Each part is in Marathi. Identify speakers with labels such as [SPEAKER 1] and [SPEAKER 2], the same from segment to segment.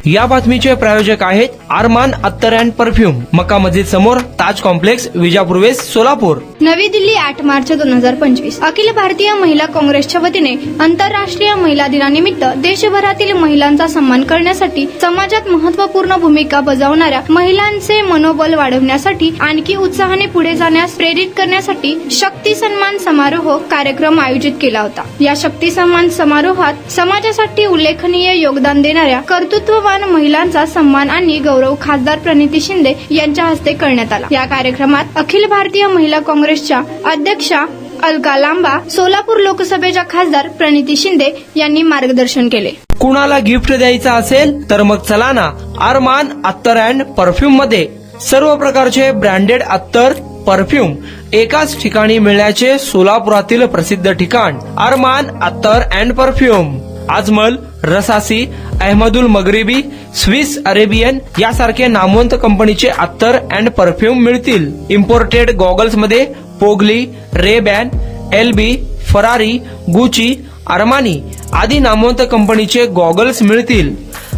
[SPEAKER 1] या बातमीचे प्रायोजक आहेत अरमान अत्तर अँड परफ्यूम, मक्का मस्जिद समोर, ताज कॉम्प्लेक्स, विजापूर वेस्ट, सोलापूर.
[SPEAKER 2] नवी दिल्ली 8 मार्च 2025. अखिल भारतीय महिला काँग्रेसच्या वतीने आंतरराष्ट्रीय महिला दिनानिमित्त देशभरातील महिलांचा सन्मान करण्यासाठी समाजात महत्त्वपूर्ण भूमिका बजावणाऱ्या महिलांचे मनोबल वाढवण्यासाठी आणखी उत्साहाने पुढे जाण्यास प्रेरित करण्यासाठी शक्ती सन्मान समारोह कार्यक्रम आयोजित केला होता. या शक्ती सन्मान समारोहात समाजासाठी उल्लेखनीय योगदान देणाऱ्या कर्तृत्ववान महिलांचा सन्मान आणि गौरव खासदार प्रणिती शिंदे यांच्या हस्ते करण्यात आला. या कार्यक्रमात अखिल भारतीय महिला काँग्रेसच्या अध्यक्षा अलका लांबा, सोलापूर लोकसभेच्या खासदार प्रणिती शिंदे यांनी मार्गदर्शन केले.
[SPEAKER 1] कुणाला गिफ्ट द्यायचं असेल तर मग चला ना अरमान अत्तर अँड परफ्यूम मध्ये. सर्व प्रकारचे ब्रँडेड अत्तर परफ्यूम एकाच ठिकाणी मिळण्याचे सोलापुरातील प्रसिद्ध ठिकाण अरमान अत्तर and perfume. Ajmal, Rasasi, Ahmed Al Maghribi, Swiss Arabian यासारखे नामवंत कंपनीचे अत्तर अँड परफ्यूम मिळतील. इम्पोर्टेड गॉगल्स मध्ये पोगली, Ray Ban, LB, Ferrari, Gucci, Armani आदी नामवंत कंपनीचे गॉगल्स मिळतील.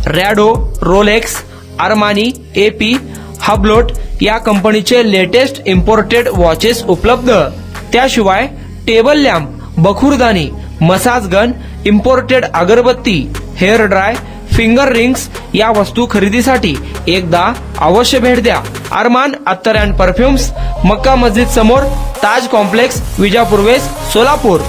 [SPEAKER 1] Rado, Rolex, Armani, AP, Hublot या कंपनीचे लेटेस्ट इम्पोर्टेड वॉचेस उपलब्ध. त्याशिवाय टेबल लॅम्प, बखुरदानी, मसाज गन, इम्पोर्टेड अगरबत्ती, हेअर ड्राय, फिंगर रिंग्स या वस्तू खरेदीसाठी एकदा अवश्य भेट द्या. अरमान अत्तर अँड परफ्यूम्स, मक्का मस्जिद समोर, ताज कॉम्प्लेक्स, विजापूर वेस्ट, सोलापूर.